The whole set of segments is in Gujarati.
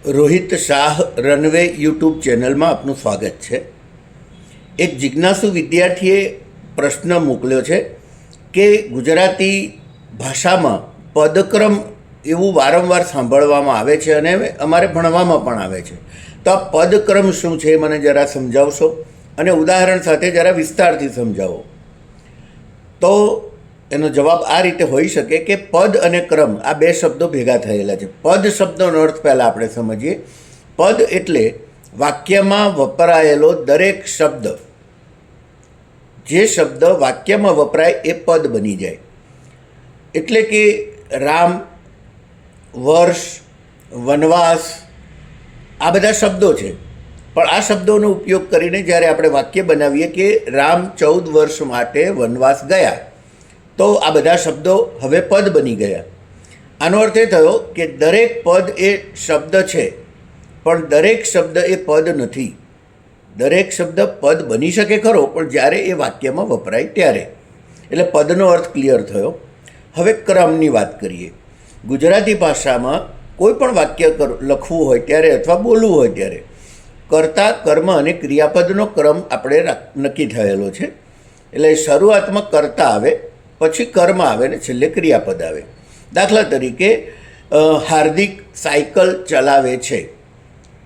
રોહિત શાહ રનવે યુટ્યુબ ચેનલમાં આપનું સ્વાગત છે. એક જિજ્ઞાસુ વિદ્યાર્થીએ પ્રશ્ન મોકલ્યો છે કે ગુજરાતી ભાષામાં પદક્રમ એવું વારંવાર સાંભળવામાં આવે છે અને અમારે ભણવામાં પણ આવે છે. તો આ પદક્રમ શું છે મને જરા સમજાવશો અને ઉદાહરણ સાથે જરા વિસ્તારથી સમજાવો. તો એનો જવાબ આ રીતે હોઈ શકે કે પદ અને ક્રમ આ બે શબ્દો ભેગા થયેલા છે. પદ શબ્દનો અર્થ પહેલાં આપણે સમજીએ. પદ એટલે વાક્યમાં વપરાયેલો દરેક શબ્દ, જે શબ્દ વાક્યમાં વપરાય એ પદ બની જાય. એટલે કે રામ, વર્ષ, વનવાસ આ બધા શબ્દો છે, પણ આ શબ્દોનો ઉપયોગ કરીને જ્યારે આપણે વાક્ય બનાવીએ કે રામ 14 વર્ષ માટે વનવાસ ગયા, તો આ બધા શબ્દો હવે પદ બની ગયા. આનો અર્થ એ થયો કે દરેક પદ એ શબ્દ છે, પણ દરેક શબ્દ એ પદ નથી. દરેક શબ્દ પદ બની શકે ખરો, પણ જ્યારે એ વાક્યમાં વપરાય ત્યારે. એટલે પદનો અર્થ ક્લિયર થયો. હવે ક્રમની વાત કરીએ. ગુજરાતી ભાષામાં કોઈ પણ વાક્ય લખવું હોય ત્યારે અથવા બોલવું હોય ત્યારે કર્તા, કર્મ અને ક્રિયાપદનો ક્રમ આપણે નક્કી થયેલો છે. એટલે શરૂઆતમાં કર્તા આવે, પછી કર્મ આવે ને છેલ્લે ક્રિયાપદ આવે. દાખલા તરીકે હાર્દિક સાયકલ ચલાવે છે,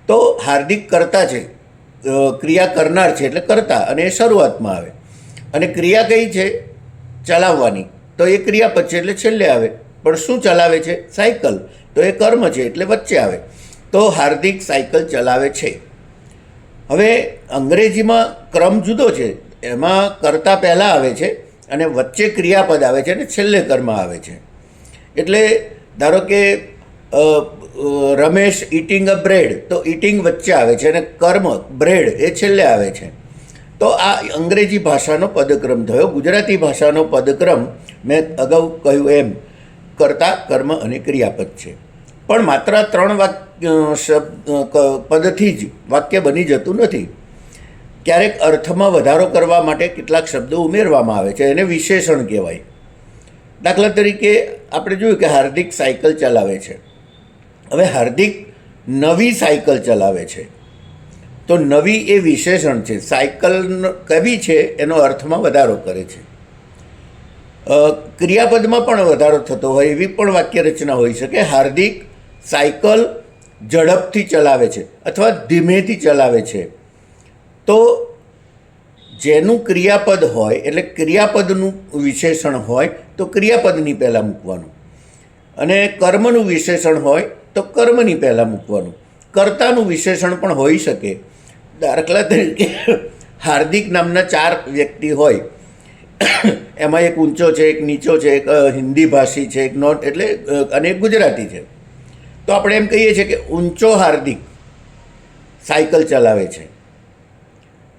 તો હાર્દિક કર્તા છે, ક્રિયા કરનાર છે એટલે કર્તા, અને એ શરૂઆતમાં આવે. અને ક્રિયા કઈ છે? ચલાવવાની, તો એ ક્રિયાપદ છે એટલે છેલ્લે આવે. પણ શું ચલાવે છે? સાયકલ, તો એ કર્મ છે એટલે વચ્ચે આવે. તો હાર્દિક સાયકલ ચલાવે છે. હવે અંગ્રેજીમાં ક્રમ જુદો છે. એમાં કર્તા પહેલાં આવે છે અને વચ્ચે ક્રિયાપદ આવે છે અને છેલ્લે કર્મ આવે છે. એટલે ધારો કે રમેશ ઇટિંગ અ બ્રેડ, તો ઇટિંગ વચ્ચે આવે છે અને કર્મ બ્રેડ એ છેલ્લે આવે છે. તો આ અંગ્રેજી ભાષાનો પદક્રમ થયો. ગુજરાતી ભાષાનો પદક્રમ મેં અગાઉ કહ્યું એમ કર્તા, કર્મ અને ક્રિયાપદ છે. પણ માત્ર 3 પદથી જ વાક્ય બની જતું નથી. ક્યારેક અર્થમાં વધારો કરવા માટે કેટલાક શબ્દો ઉમેરવામાં આવે છે, એને વિશેષણ કહેવાય. દાખલા તરીકે આપણે જોયું કે હાર્દિક સાયકલ ચલાવે છે. હવે હાર્દિક નવી સાયકલ ચલાવે છે, તો નવી એ વિશેષણ છે. સાયકલ કવી છે એનો અર્થમાં વધારો કરે છે. ક્રિયાપદમાં પણ વધારો થતો હોય એવી પણ વાક્ય રચના હોઈ શકે. હાર્દિક સાયકલ ઝડપથી ચલાવે છે અથવા ધીમેથી ચલાવે છે. તો જેનું ક્રિયાપદ હોય એટલે ક્રિયાપદનું વિશેષણ હોય તો ક્રિયાપદની પહેલાં મૂકવાનું, અને કર્મનું વિશેષણ હોય તો કર્મની પહેલાં મૂકવાનું. કર્તાનું વિશેષણ પણ હોઈ શકે. દાખલા તરીકે હાર્દિક નામના 4 વ્યક્તિ હોય, એમાં એક ઊંચો છે, એક નીચો છે, એક હિન્દી ભાષી છે, એક નોટ એટલે અને એક ગુજરાતી છે. તો આપણે એમ કહીએ છીએ કે ઊંચો હાર્દિક સાયકલ ચલાવે છે.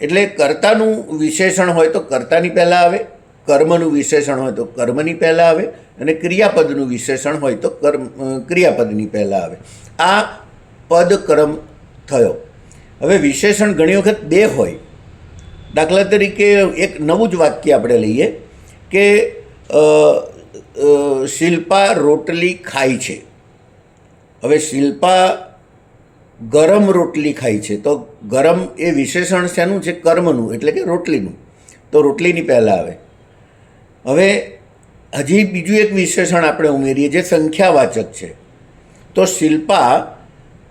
એટલે કર્તાનું વિશેષણ હોય તો કર્તાની પહેલાં આવે, કર્મનું વિશેષણ હોય તો કર્મની પહેલાં આવે, અને ક્રિયાપદનું વિશેષણ હોય તો ક્રિયાપદની પહેલાં આવે. આ પદક્રમ થયો. હવે વિશેષણ ઘણી વખત 2 હોય. દાખલા તરીકે એક નવું જ વાક્ય આપણે લઈએ કે શિલ્પા રોટલી ખાય છે. હવે શિલ્પા ગરમ રોટલી ખાય છે, તો ગરમ એ વિશેષણ શેનું છે? કર્મનું, એટલે કે રોટલીનું, તો રોટલીની પહેલાં આવે. હવે હજી બીજું એક વિશેષણ આપણે ઉમેરીએ જે સંખ્યાવાચક છે. તો શિલ્પા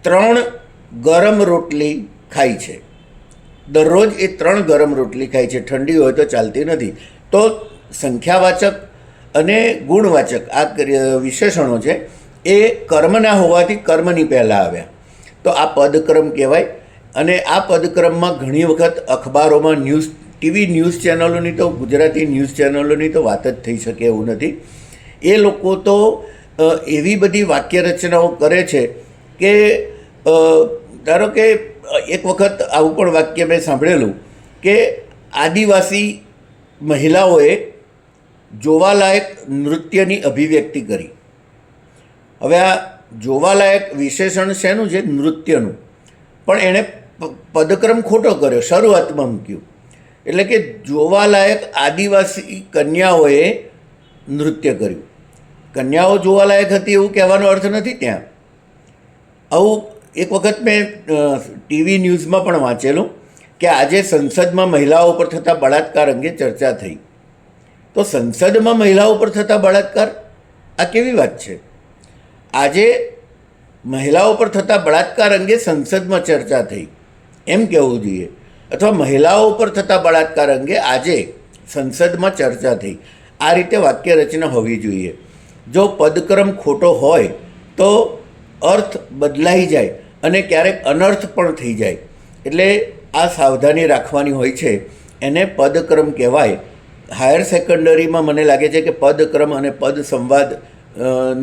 3 ગરમ રોટલી ખાય છે. દરરોજ એ 3 ગરમ રોટલી ખાય છે, ઠંડી હોય તો ચાલતી નથી. તો સંખ્યાવાચક અને ગુણવાચક આ વિશેષણો છે એ કર્મના હોવાથી કર્મની પહેલાં આવ્યા. તો આ પદક્રમ કહેવાય. અને આ પદક્રમમાં ઘણી વખત અખબારોમાં ટીવી ન્યૂઝ ચેનલોની, તો ગુજરાતી ન્યૂઝ ચેનલોની તો વાત જ થઈ શકે એવું નથી. એ લોકો તો એવી બધી વાક્ય રચનાઓ કરે છે કે ધારો કે એક વખત આવું પણ વાક્ય મેં સાંભળેલું કે આદિવાસી મહિલાઓએ જોવાલાયક નૃત્યની અભિવ્યક્તિ કરી. હવે આ જોવાલાયક વિશેષણ શેનું છે? નૃત્યનું. પણ એણે પદક્રમ ખોટો કર્યો, શરૂઆતમાં મૂક્યું. એટલે કે જોવાલાયક આદિવાસી કન્યાઓએ નૃત્ય કર્યું. કન્યાઓ જોવાલાયક હતી એવું કહેવાનો અર્થ નથી ત્યાં. આવું એક વખત મેં ટીવી ન્યૂઝમાં પણ વાંચેલું કે આજે સંસદમાં મહિલાઓ પર થતા બળાત્કાર અંગે ચર્ચા થઈ. તો સંસદમાં મહિલાઓ પર થતા બળાત્કાર, આ કેવી વાત છે? આજે મહિલાઓ પર થતા બળાત્કાર અંગે સંસદમાં ચર્ચા થઈ એમ કહેવું જોઈએ, અથવા મહિલાઓ પર થતા બળાત્કાર અંગે આજે સંસદમાં ચર્ચા થઈ, આ રીતે વાક્ય રચના હોવી જોઈએ. જો પદક્રમ ખોટો હોય તો અર્થ બદલાઈ જાય અને ક્યારેક અનર્થ પણ થઈ જાય. એટલે આ સાવધાની રાખવાની હોય છે. એને પદક્રમ કહેવાય. હાયર સેકન્ડરીમાં મને લાગે છે કે પદક્રમ અને પદ સંવાદ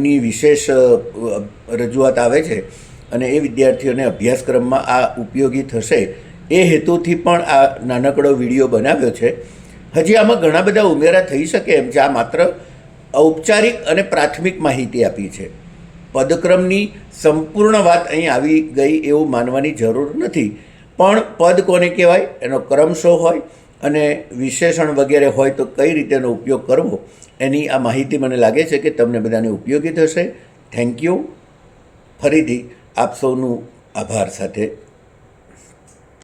ની વિશેષ રજૂઆત આવે છે અને એ વિદ્યાર્થીઓને અભ્યાસક્રમમાં આ ઉપયોગી થશે એ હેતુથી પણ આ નાનકડો વિડીયો બનાવ્યો છે. હજી આમાં ઘણા બધા ઉમેરા થઈ શકે એમ છે. આ માત્ર ઔપચારિક અને પ્રાથમિક માહિતી આપી છે. પદક્રમની સંપૂર્ણ વાત અહીં આવી ગઈ એવું માનવાની જરૂર નથી. પણ પદ કોને કહેવાય, એનો ક્રમ શો હોય અને વિશેષણ વગેરે હોય તો કઈ રીતે એનો ઉપયોગ કરવો, એની આ માહિતી મને લાગે છે કે તમને બધાને ઉપયોગી થશે. Thank you. ફરીથી આપ સૌનું આભાર સાથે